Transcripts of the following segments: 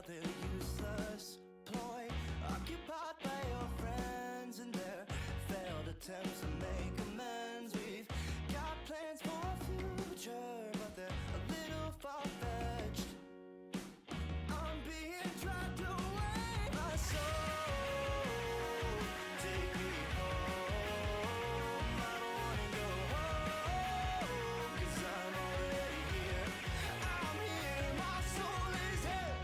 their useless ploy, occupied by your friends and their failed attempts to make amends. We've got plans for our future, but they're a little far-fetched. I'm being dragged away, my soul, take me home. I don't wanna go home, 'cause I'm already here. I'm here, my soul is here.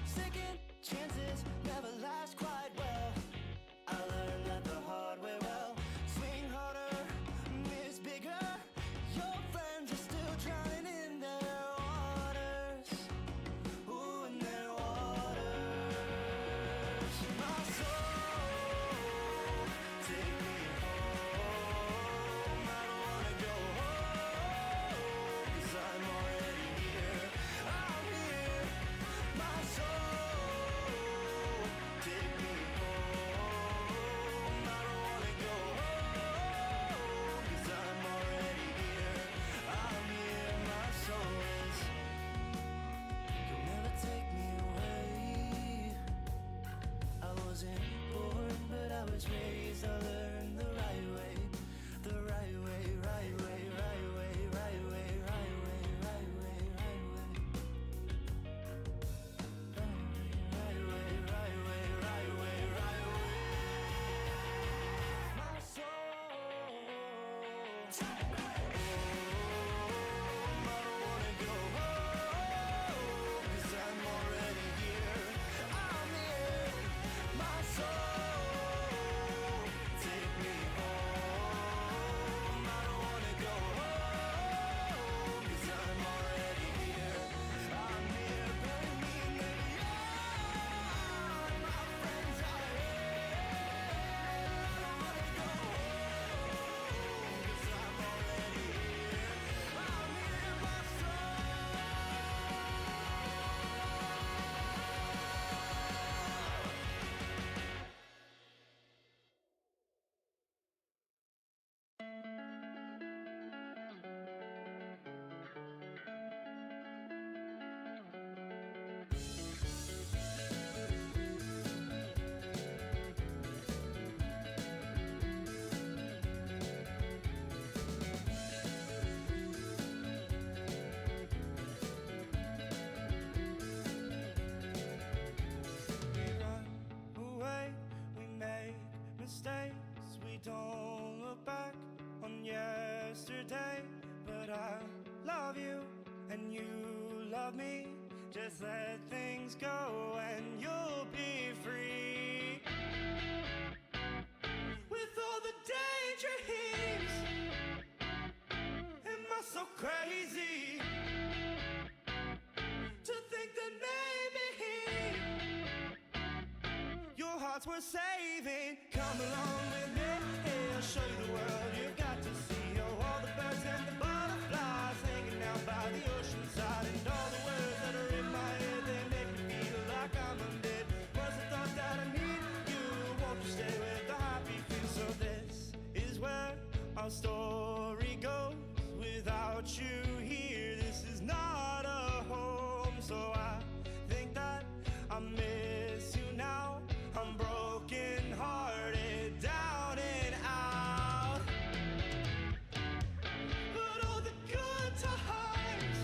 Second chances never last quite well. I learned that the hard way. Well, swing harder, miss bigger. Your friends are still drowning in their waters. Ooh, in their waters. My soul, take me home. I don't wanna go home, 'cause I'm already here. I'm here, my soul, take me home. I don't wanna go home, 'cause I'm already here. I'm here, my soul is. You'll never take me away. I wasn't born, but I was raised. I learned the right way, the right way, right way, right way, right way, right way, right way, right way. Right way, right way, right way, right way. My soul, take me home. I don't wanna go home, 'cause I'm already here. I'm here, my soul, take me home. I don't wanna go home, 'cause I'm already here. I'm here, burn me in the yard. My friends are here. I don't wanna go home, 'cause I'm already here. I'm here, my soul. We run away, we make mistakes, we don't look back on yesterday. But I love you and you love me. Just let things go and you'll be free. With all the daydreams, am I so crazy to think that maybe your heart's worth saving? Come along with me, hey, I'll show you the world you've got to see. Oh, all the birds and the butterflies hanging out by the ocean side, and all the words that are in my head, they make me feel like I'm undead. Was the thought that I need you, won't you stay with the happy feel? So this is where our story goes. Without you here, this is not a home. So I think that I miss you now. I'm broken hearted, down and out. But all the good times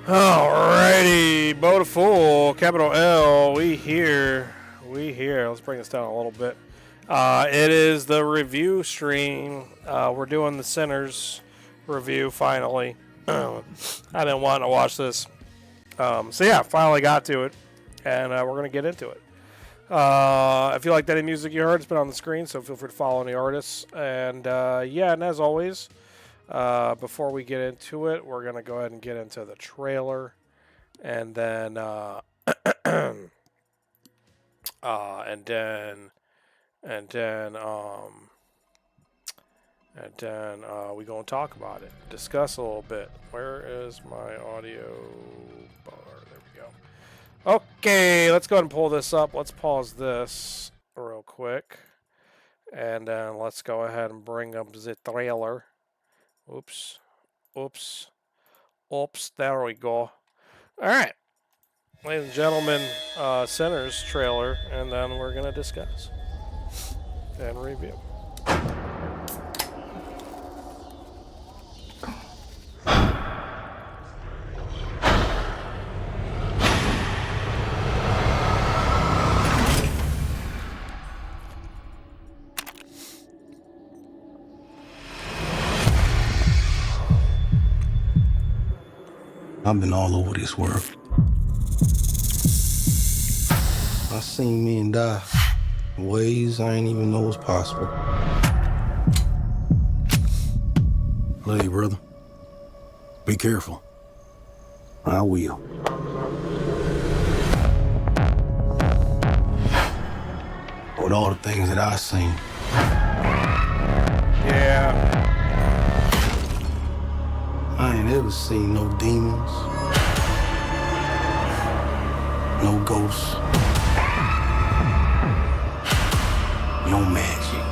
Alrighty, Boat of FooL, capital L. We here. Let's bring this down a little bit. It is the review stream. We're doing the Sinners review finally. I've been wanting to watch this. So yeah, finally got to it, and we're gonna get into it. If you liked any music you heard, it's been on the screen, so feel free to follow any artists. And yeah, and as always, before we get into it, we're gonna go ahead and get into the trailer, and then we gonna talk about it, discuss a little bit. Where is my audio bar? There we go. Okay, let's go ahead and pull this up. Let's pause this real quick, and then let's go ahead and bring up the trailer. Oops. There we go. All right, ladies and gentlemen, Sinners trailer, and then we're gonna discuss and review. I've been all over this world. I seen men die in ways I ain't even know was possible. Love you, brother. Be careful. I will. With all the things that I seen. Yeah. I ain't ever seen no demons, no ghosts, no magic.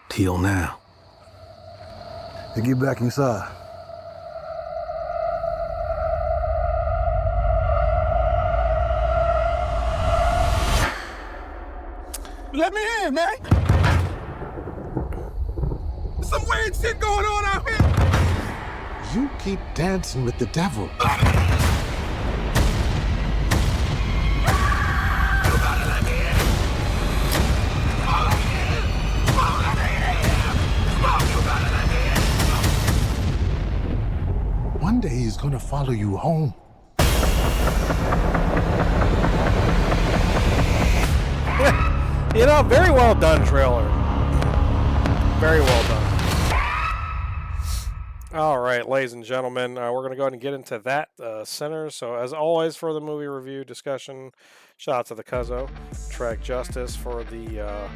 Till now. Now get back inside. Let me in, man. Some weird shit going on out here. You keep dancing with the devil. You gotta let me in. Oh, let me in. Oh, let me in. Oh, you gotta let me in. One day he's gonna follow you home. You know, very well done trailer. Very well done. All right, ladies and gentlemen, we're going to go ahead and get into that Sinners. So, as always, for the movie review discussion, shout out to the Cuzzo, Track Justice, for the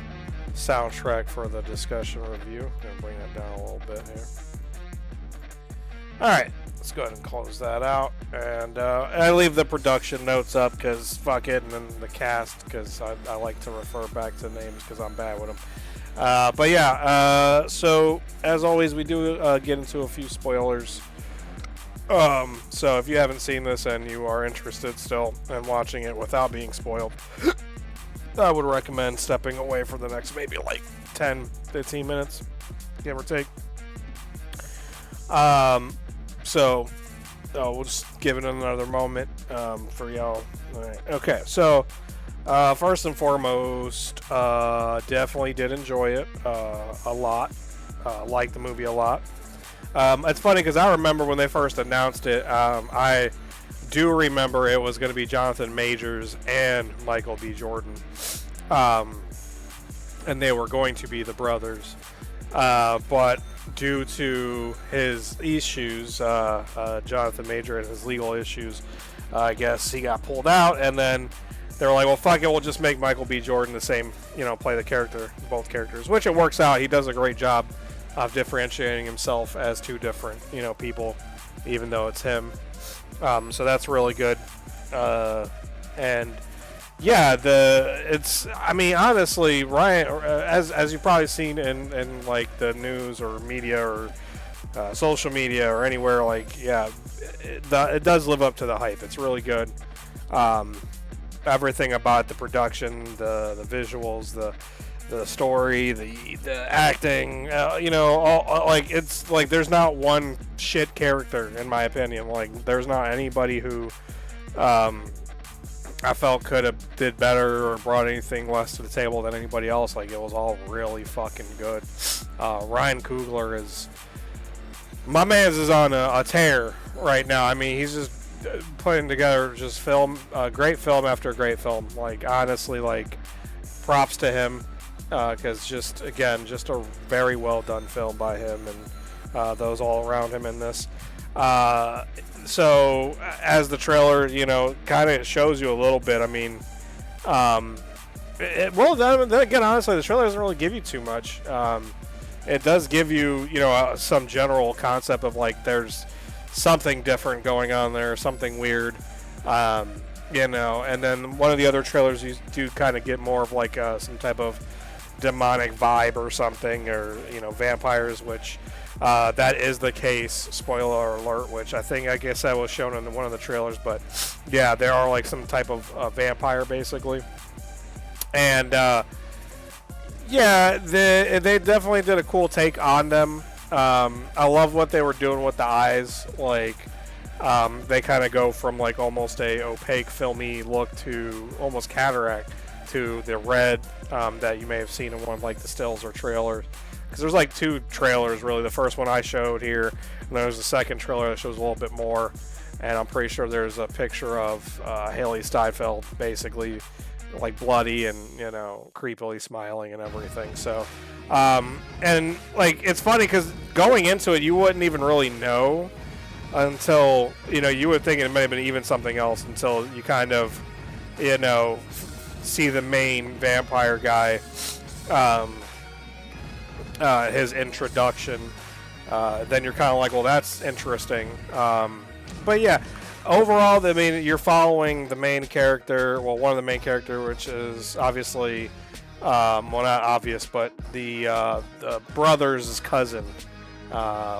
soundtrack for the discussion review. Going to bring that down a little bit here. All right, let's go ahead and close that out. And I leave the production notes up because fuck it, and then the cast because I like to refer back to names because I'm bad with them. But yeah, so as always, we do get into a few spoilers. So if you haven't seen this and you are interested still in watching it without being spoiled, I would recommend stepping away for the next maybe like 10, 15 minutes, give or take. So we'll just give it another moment for y'all. All right. Okay, so first and foremost, definitely did enjoy it a lot. Liked the movie a lot. It's funny because I remember when they first announced it, I do remember it was going to be Jonathan Majors and Michael B. Jordan. And they were going to be the brothers. But due to his issues, Jonathan Major and his legal issues, I guess he got pulled out, and then they were like, well, fuck it, we'll just make Michael B. Jordan the same, play the character, both characters, which it works out. He does a great job of differentiating himself as two different, people, even though it's him. So that's really good. And yeah, honestly, Ryan, as you've probably seen in like the news or media or social media or anywhere, like, yeah, it does live up to the hype. It's really good. Everything about the production, the visuals, the story, the acting, you know, all, like it's like there's not one shit character in my opinion. Like there's not anybody who I felt could have did better or brought anything less to the table than anybody else. Like it was all really fucking good. Ryan Coogler is my man's is on a tear right now. I mean, he's just putting together just great film after great film. Like honestly, like props to him because just a very well done film by him and those all around him in this. So as the trailer, you know, kind of shows you a little bit. I mean, then again, honestly, the trailer doesn't really give you too much. It does give you, you know, some general concept of like there's something different going on there, something weird, you know. And then one of the other trailers, you do kind of get more of like some type of demonic vibe or something, or you know, vampires, which that is the case. Spoiler alert, which I guess that was shown in one of the trailers, but yeah, there are like some type of vampire basically, and yeah, they definitely did a cool take on them. I love what they were doing with the eyes. Like, they kind of go from like almost a opaque, filmy look to almost cataract to the red that you may have seen in one of like the stills or trailers. Because there's like two trailers really. The first one I showed here, and then there's the second trailer that shows a little bit more. And I'm pretty sure there's a picture of Haley Steinfeld basically like bloody and, you know, creepily smiling and everything. So and like it's funny because going into it you wouldn't even really know until, you know, you would think it may have been even something else until you kind of, you know, see the main vampire guy, his introduction. Then you're kind of like, well, that's interesting. But yeah, overall, I mean, you're following the main character, well, one of the main characters, which is obviously, well, not obvious, but the brother's cousin,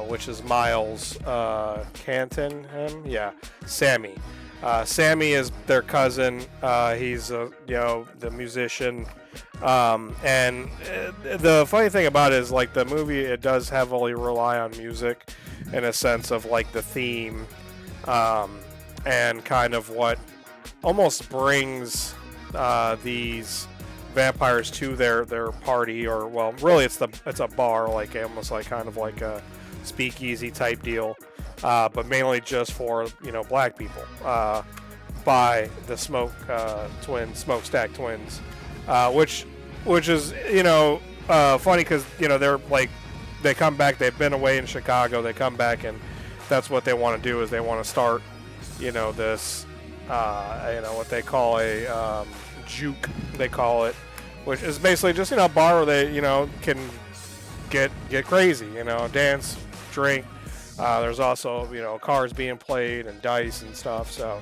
which is Miles Canton, Sammy. Sammy is their cousin. He's, you know, the musician. And the funny thing about it is, like, the movie, it does heavily rely on music in a sense of, like, the theme, and kind of what almost brings these vampires to their party, or, well, really it's a bar, like almost like kind of like a speakeasy type deal, but mainly just for, you know, black people, by the Smokestack Twins, which is, you know, funny because, you know, they're like, they come back, they've been away in Chicago, they come back, and that's what they want to do, is they want to start, you know, this, you know, what they call a juke, they call it, which is basically just, you know, a bar where they, you know, can get crazy, you know, dance, drink. There's also, you know, cards being played and dice and stuff. So,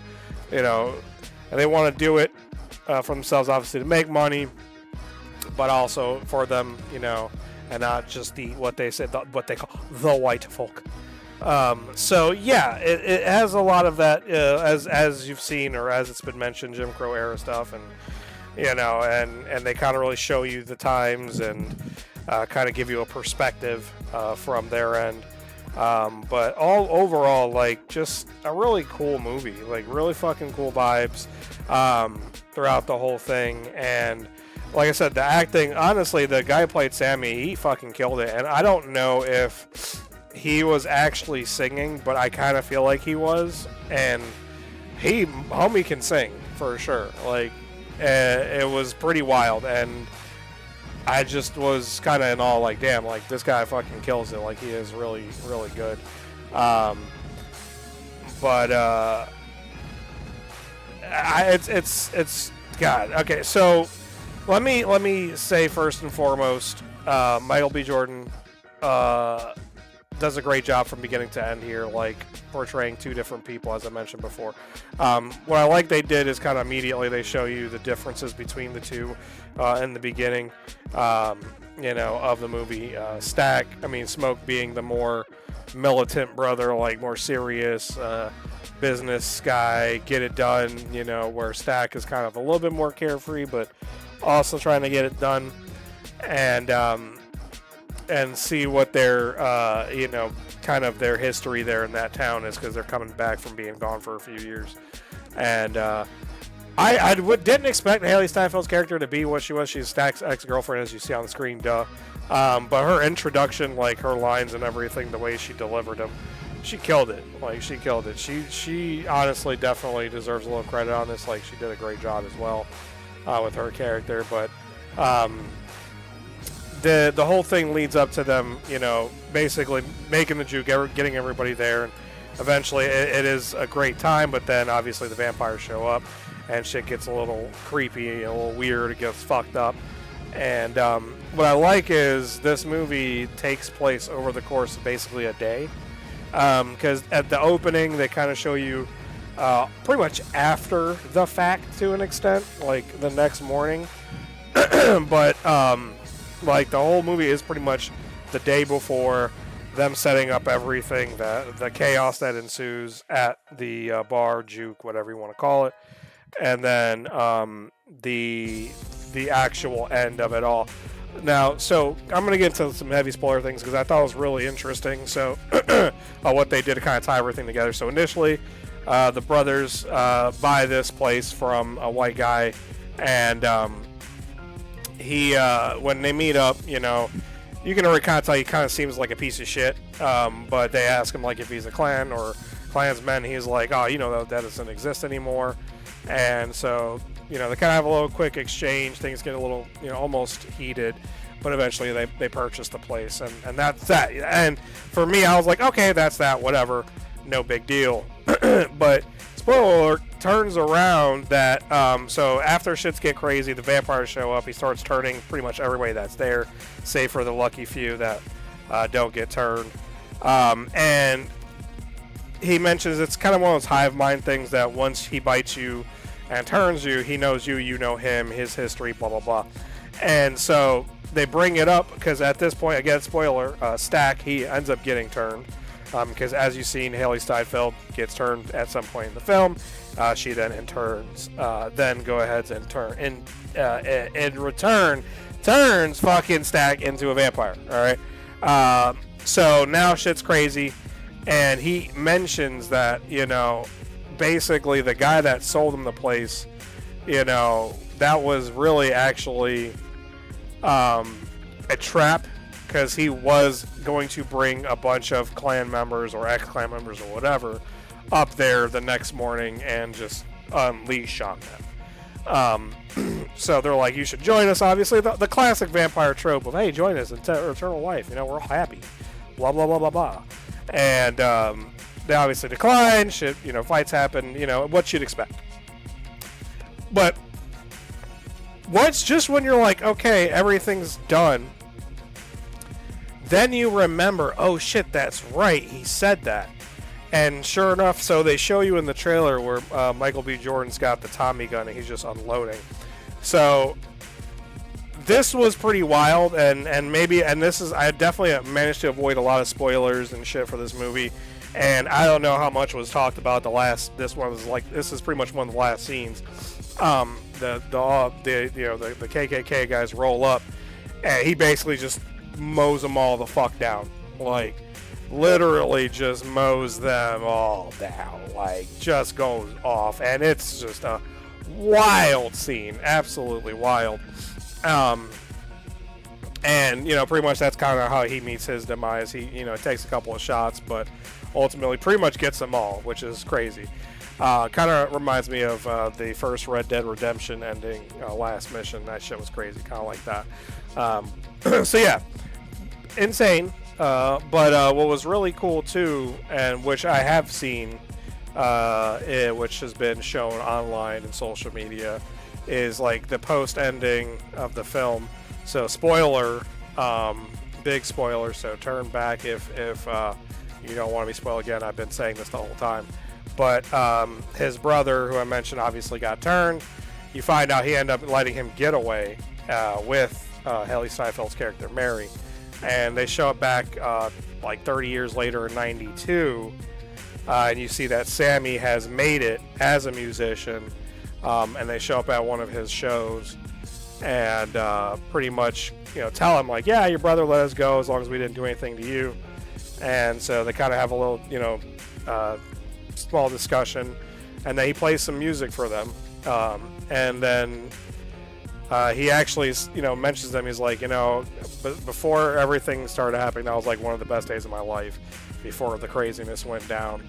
you know, and they want to do it for themselves, obviously, to make money, but also for them, you know, and not just what they call the white folk. So yeah, it has a lot of that, as you've seen, or as it's been mentioned, Jim Crow era stuff, and, you know, and they kind of really show you the times and kind of give you a perspective from their end. But all overall, like, just a really cool movie, like really fucking cool vibes throughout the whole thing. And like I said, the acting, honestly, the guy who played Sammy, he fucking killed it. And I don't know if he was actually singing, but I kind of feel like he was. And homie can sing for sure. Like, it was pretty wild. And I just was kind of in awe, like, damn, like, this guy fucking kills it. Like, he is really, really good. It's God. Okay, so let me say first and foremost, Michael B. Jordan does a great job from beginning to end here, like portraying two different people, as I mentioned before. What I like they did is kind of immediately they show you the differences between the two in the beginning, you know, of the movie. Smoke being the more militant brother, like more serious business guy, get it done, you know, where Stack is kind of a little bit more carefree, but also trying to get it done. and see what their kind of their history there in that town is, because they're coming back from being gone for a few years. And I didn't expect Haley Steinfeld's character to be what she was. She's Stack's ex-girlfriend, as you see on the screen, duh. But her introduction, like her lines and everything, the way she delivered them, she killed it. Like, she killed it. She honestly definitely deserves a little credit on this. Like, she did a great job as well with her character. But the whole thing leads up to them, basically making the juke, getting everybody there. And eventually it is a great time, but then obviously the vampires show up and shit gets a little creepy, a little weird, it gets fucked up. And what I like is this movie takes place over the course of basically a day. Because at the opening, they kind of show you pretty much after the fact to an extent, like the next morning. But like the whole movie is pretty much the day before, them setting up everything, the chaos that ensues at the bar, juke, whatever you want to call it, and then the actual end of it all. Now, so I'm going to get into some heavy spoiler things because I thought it was really interesting. So what they did to kind of tie everything together. So initially, the brothers buy this place from a white guy, and he when they meet up, you can already kind of tell he kind of seems like a piece of shit. But they ask him like if he's a Klan or Klansman. He's like, oh, that doesn't exist anymore. And so, they kind of have a little quick exchange. Things get a little, almost heated. But eventually they purchase the place. And that's that. And for me, I was like, okay, that's that. Whatever. No big deal. But spoiler alert, turns around that, so after shits get crazy, the vampires show up. He starts turning pretty much everybody that's there, save for the lucky few that don't get turned. And he mentions it's kind of one of those hive mind things that once he bites you and turns you, he knows you, you know him, his history, blah, blah, blah. And so they bring it up because at this point, again, spoiler, Stack, he ends up getting turned. Because as you've seen, Haley Steinfeld gets turned at some point in the film. She then then go ahead and turn in return turns fucking Stack into a vampire. All right. So now shit's crazy, and he mentions that basically the guy that sold him the place, that was really actually a trap. Because he was going to bring a bunch of Klan members or ex-Klan members or whatever up there the next morning and just unleash on them. So they're like, you should join us, obviously. The classic vampire trope of, hey, join us in eternal life. We're all happy. Blah, blah, blah, blah, blah. And they obviously decline. Shit, fights happen. What you'd expect. But when you're like, okay, everything's done, then you remember, oh shit, that's right, he said that. And sure enough, so they show you in the trailer where Michael B. Jordan's got the Tommy gun and he's just unloading. So this was pretty wild, and this is, I definitely managed to avoid a lot of spoilers and shit for this movie. And I don't know how much was talked about this is pretty much one of the last scenes. The KKK guys roll up, and he basically just mows them all the fuck down. Like, literally just mows them all down. Like, just goes off. And it's just a wild scene. Absolutely wild. And, pretty much that's kind of how he meets his demise. He, takes a couple of shots, but ultimately pretty much gets them all, which is crazy. Kind of reminds me of the first Red Dead Redemption ending, last mission. That shit was crazy. Kind of like that. So yeah, insane. But what was really cool too, and which I have seen, which has been shown online and social media, is like the post ending of the film. So spoiler, big spoiler. So turn back if you don't want to be spoiled again. I've been saying this the whole time. But his brother, who I mentioned, obviously got turned. You find out he ended up letting him get away with Haley Steinfeld's character, Mary. And they show up back like 30 years later in 92. And you see that Sammy has made it as a musician. And they show up at one of his shows. and pretty much, tell him like, yeah, your brother let us go as long as we didn't do anything to you. And so they kind of have a little, small discussion, and then he plays some music for them, and then he actually, mentions them. He's like, before everything started happening, that was like one of the best days of my life before the craziness went down.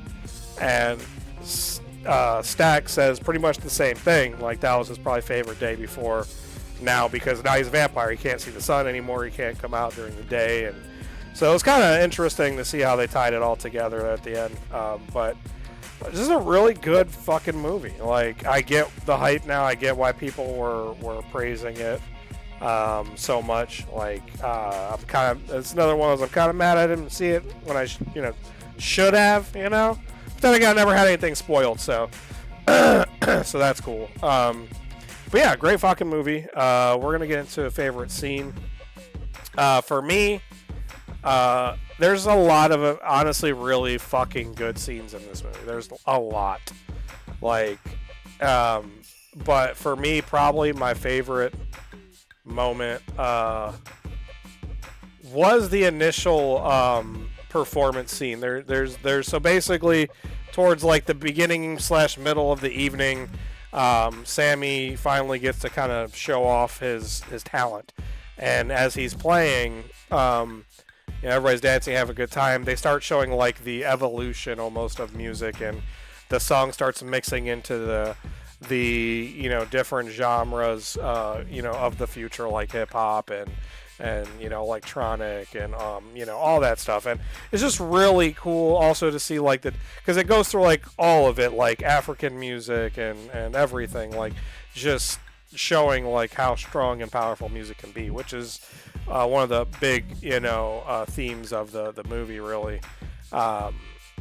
And Stack says pretty much the same thing. Like, that was his probably favorite day before now, because now he's a vampire. He can't see the sun anymore. He can't come out during the day. And so it was kind of interesting to see how they tied it all together at the end. But this is a really good fucking movie. Like, I get the hype now. I get why people were praising it so much. Like, it's another one of those, I'm kind of mad I didn't see it when I should have, But then again, I never had anything spoiled, so so that's cool. But yeah, great fucking movie. We're gonna get into a favorite scene. For me, there's a lot of honestly really fucking good scenes in this movie. There's a lot. Like, but for me, probably my favorite moment was the initial performance scene. There's so basically towards like the beginning / middle of the evening, Sammy finally gets to kind of show off his talent, and as he's playing, everybody's dancing, have a good time. They start showing like the evolution almost of music, and the song starts mixing into the different genres of the future, like hip hop and electronic and all that stuff. And it's just really cool also to see like because it goes through like all of it, like African music and everything, like just showing like how strong and powerful music can be, which is one of the big themes of the movie, really.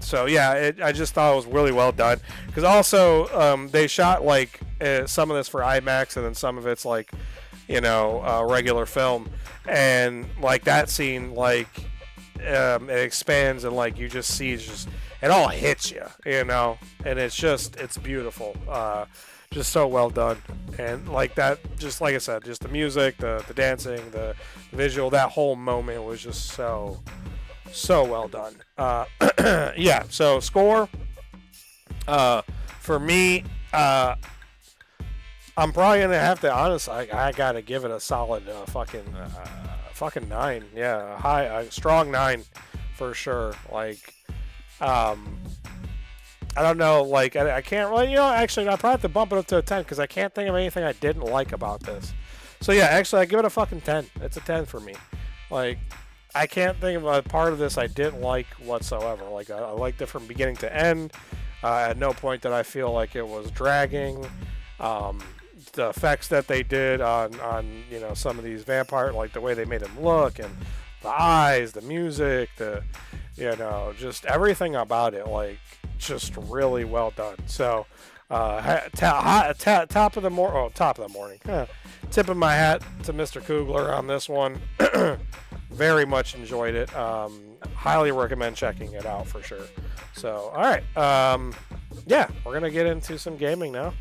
So yeah, I just thought it was really well done, because also they shot like some of this for IMAX, and then some of it's like regular film, and like that scene, like it expands, and like you just see it all hits you, and it's beautiful, just so well done. And like that, just like I said, just the music, the dancing, the visual, that whole moment was just so well done. Yeah, so score for me, I'm probably gonna have to, honestly, I gotta give it a solid fucking 9. Yeah, a strong 9 for sure. Like, I don't know, like I can't really, actually I probably have to bump it up to a 10, because I can't think of anything I didn't like about this. So yeah, actually I give it a fucking 10. It's a 10 for me. Like, I can't think of a part of this I didn't like whatsoever. Like, I liked it from beginning to end. At no point did I feel like it was dragging. The effects that they did on some of these vampire, like the way they made them look, and the eyes, the music, just everything about it, like, just really well done. So top of the morning. Tip of my hat to Mr. Kugler on this one. Very much enjoyed it. Highly recommend checking it out for sure. So, all right. Yeah, we're going to get into some gaming now.